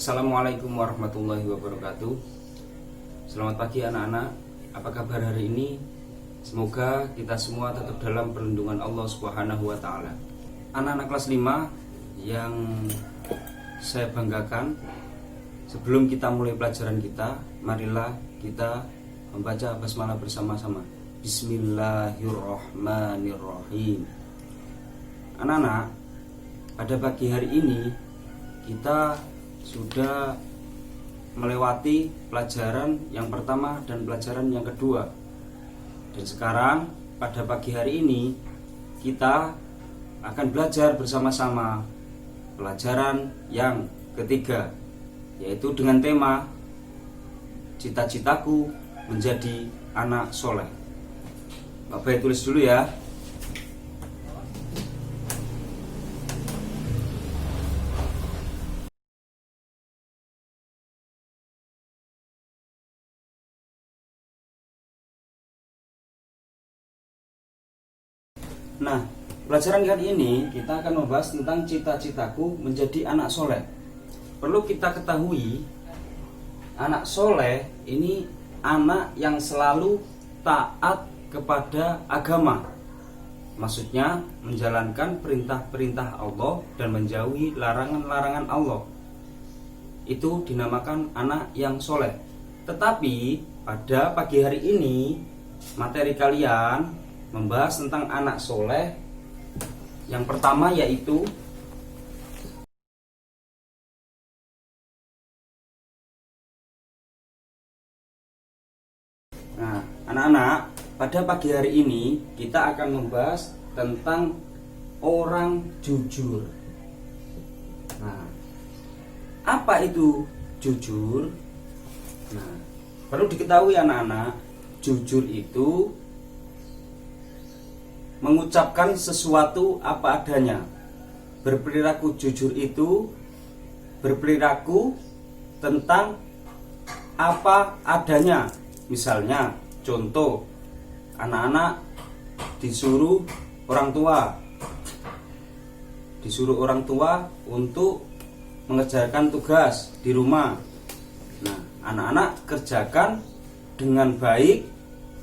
Assalamualaikum warahmatullahi wabarakatuh. Selamat pagi anak-anak. Apa kabar hari ini? Semoga kita semua tetap dalam perlindungan Allah Subhanahu wa taala. Anak-anak kelas 5 yang saya banggakan, sebelum kita mulai pelajaran kita, marilah kita membaca basmalah bersama-sama. Bismillahirrahmanirrahim. Anak-anak, pada pagi hari ini kita sudah melewati pelajaran yang pertama dan pelajaran yang kedua. Dan sekarang pada pagi hari ini kita akan belajar bersama-sama pelajaran yang ketiga, yaitu dengan tema cita-citaku menjadi anak soleh. Bapak tulis dulu ya. Nah, pelajaran kali ini kita akan membahas tentang cita-citaku menjadi anak soleh. Perlu kita ketahui, anak soleh ini anak yang selalu taat kepada agama. Maksudnya menjalankan perintah-perintah Allah dan menjauhi larangan-larangan Allah. Itu dinamakan anak yang soleh. Tetapi pada pagi hari ini materi kalian membahas tentang anak soleh. Yang pertama yaitu anak-anak, pada pagi hari ini kita akan membahas tentang orang jujur. Nah, apa itu jujur? Nah, perlu diketahui anak-anak, jujur itu mengucapkan sesuatu apa adanya. Berperilaku jujur itu berperilaku tentang apa adanya. Misalnya, contoh, anak-anak disuruh orang tua untuk mengerjakan tugas di rumah. Nah, anak-anak kerjakan dengan baik,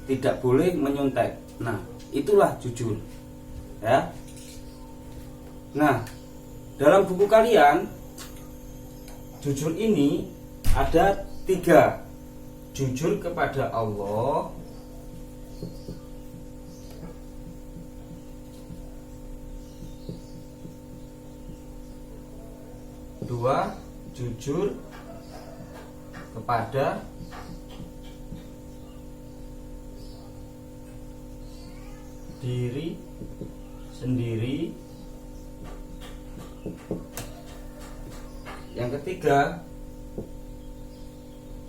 tidak boleh menyontek. Nah, itulah jujur, ya. Nah, dalam buku kalian, jujur ini ada 3. Jujur kepada Allah, dua, jujur kepada diri sendiri. Yang ketiga,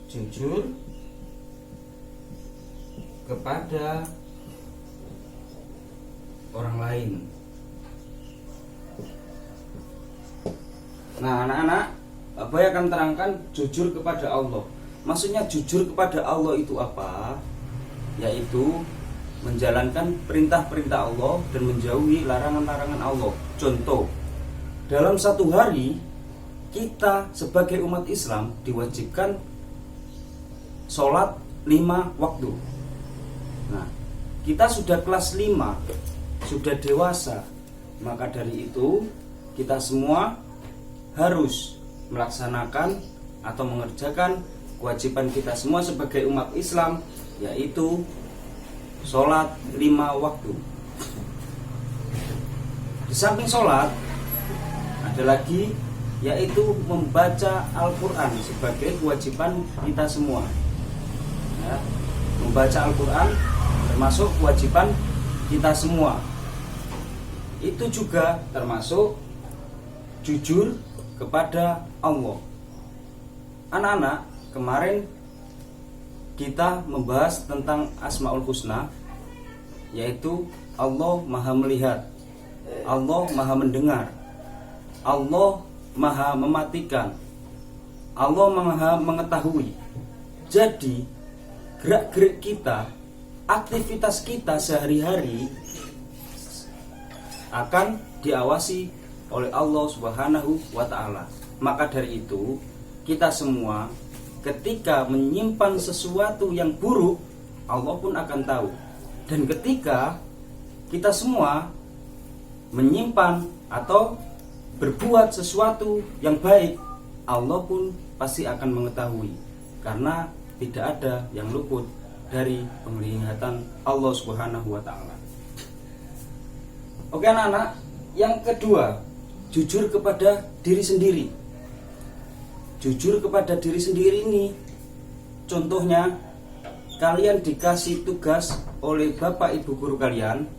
jujur kepada orang lain. Nah, anak-anak, Bapak akan terangkan jujur kepada Allah. Maksudnya jujur kepada Allah itu apa? Yaitu menjalankan perintah-perintah Allah dan menjauhi larangan-larangan Allah. Contoh, dalam satu hari kita sebagai umat Islam diwajibkan sholat 5 waktu. Nah, kita sudah kelas 5, sudah dewasa. Maka dari itu kita semua harus melaksanakan atau mengerjakan kewajiban kita semua sebagai umat Islam, yaitu sholat 5 waktu. Di samping sholat, ada lagi yaitu membaca Al-Quran sebagai kewajiban kita semua, ya. Membaca Al-Quran termasuk kewajiban kita semua. Itu juga termasuk jujur kepada Allah. Anak-anak, kemarin kita membahas tentang Asmaul Husna, yaitu Allah Maha Melihat, Allah Maha Mendengar, Allah Maha Mematikan, Allah Maha Mengetahui. Jadi gerak-gerik kita, aktivitas kita sehari-hari akan diawasi oleh Allah Subhanahu wa taala. Maka dari itu, kita semua ketika menyimpan sesuatu yang buruk, Allah pun akan tahu. Dan ketika kita semua menyimpan atau berbuat sesuatu yang baik, Allah pun pasti akan mengetahui, karena tidak ada yang luput dari penglihatan Allah Subhanahu wa taala. Oke anak-anak, yang kedua, jujur kepada diri sendiri. Jujur kepada diri sendiri ini contohnya, kalian dikasih tugas oleh bapak ibu guru kalian,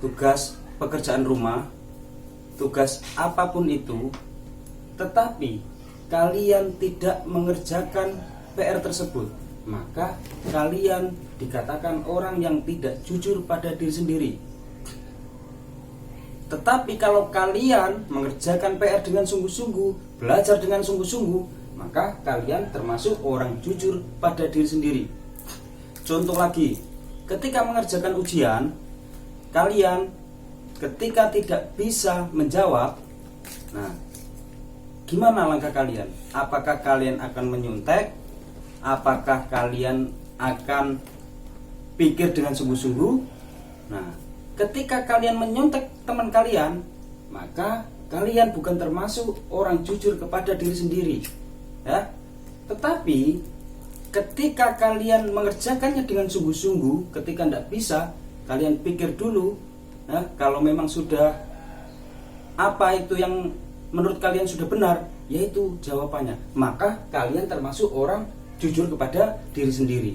tugas pekerjaan rumah, tugas apapun itu, tetapi kalian tidak mengerjakan PR tersebut, maka kalian dikatakan orang yang tidak jujur pada diri sendiri. Tetapi kalau kalian mengerjakan PR dengan sungguh-sungguh, belajar dengan sungguh-sungguh, maka kalian termasuk orang jujur pada diri sendiri. Contoh lagi, ketika mengerjakan ujian, kalian ketika tidak bisa menjawab, nah, gimana langkah kalian? Apakah kalian akan menyontek? Apakah kalian akan pikir dengan sungguh-sungguh? Nah, ketika kalian menyontek teman kalian, maka kalian bukan termasuk orang jujur kepada diri sendiri, ya. Tetapi ketika kalian mengerjakannya dengan sungguh-sungguh, ketika tidak bisa, kalian pikir dulu, ya, kalau memang sudah apa itu yang menurut kalian sudah benar, yaitu jawabannya, maka kalian termasuk orang jujur kepada diri sendiri.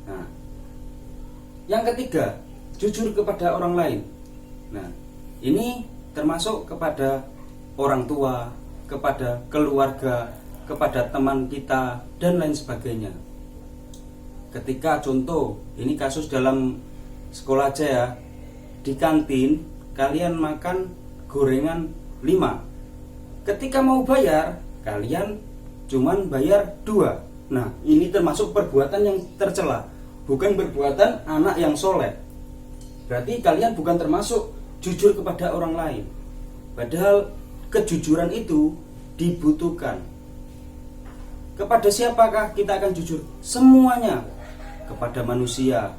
Nah, yang ketiga, jujur kepada orang lain. Nah, ini termasuk kepada orang tua, kepada keluarga, kepada teman kita, dan lain sebagainya. Ketika contoh, ini kasus dalam sekolah aja ya, di kantin kalian makan gorengan 5. Ketika mau bayar, kalian cuman bayar 2. Nah, ini termasuk perbuatan yang tercela, bukan perbuatan anak yang soleh. Berarti kalian bukan termasuk jujur kepada orang lain. Padahal kejujuran itu dibutuhkan. Kepada siapakah kita akan jujur? Semuanya. Kepada manusia,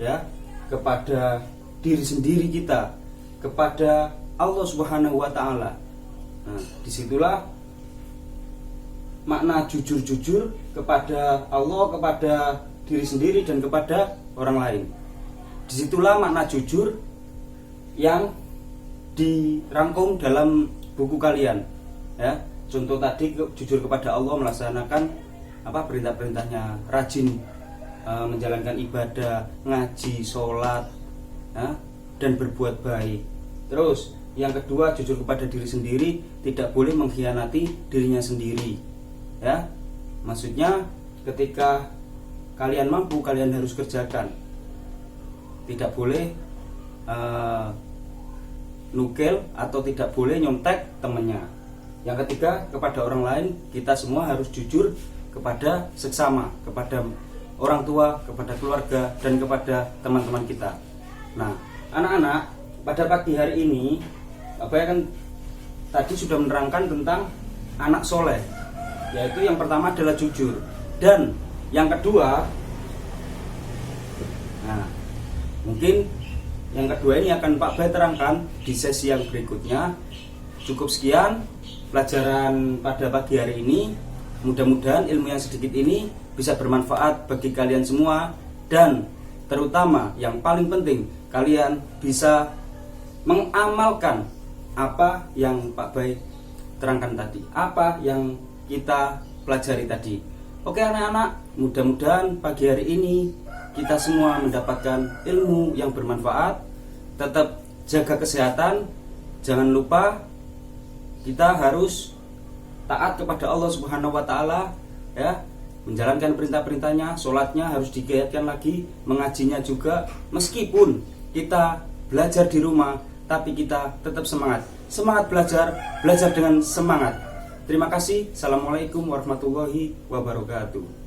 ya, kepada diri sendiri kita, kepada Allah Subhanahu wa taala. Nah, disitulah makna jujur-jujur kepada Allah, kepada diri sendiri, dan kepada orang lain. Disitulah makna jujur yang dirangkum dalam buku kalian, ya. Contoh tadi, jujur kepada Allah, melaksanakan perintah-perintahnya, rajin menjalankan ibadah, ngaji, sholat, ya, dan berbuat baik. Terus yang kedua, jujur kepada diri sendiri, tidak boleh mengkhianati dirinya sendiri, ya. Maksudnya ketika kalian mampu, kalian harus kerjakan. Tidak boleh nukil atau tidak boleh nyontek temannya. Yang ketiga, kepada orang lain, kita semua harus jujur kepada seksama, kepada orang tua, kepada keluarga, dan kepada teman-teman kita. Nah, anak-anak, pada pagi hari ini kan tadi sudah menerangkan tentang anak soleh, yaitu yang pertama adalah jujur, dan yang kedua, nah, mungkin yang kedua ini akan Pak Bay terangkan di sesi yang berikutnya. Cukup sekian pelajaran pada pagi hari ini. Mudah-mudahan ilmu yang sedikit ini bisa bermanfaat bagi kalian semua, dan terutama yang paling penting, kalian bisa mengamalkan apa yang Pak Bay terangkan tadi, apa yang kita pelajari tadi. Oke anak-anak, mudah-mudahan pagi hari ini kita semua mendapatkan ilmu yang bermanfaat. Tetap jaga kesehatan. Jangan lupa kita harus taat kepada Allah Subhanahu wa taala, ya. Menjalankan perintah-perintahnya, sholatnya harus digiatkan lagi, mengajinya juga. Meskipun kita belajar di rumah, tapi kita tetap semangat. Semangat belajar, belajar dengan semangat. Terima kasih. Assalamualaikum warahmatullahi wabarakatuh.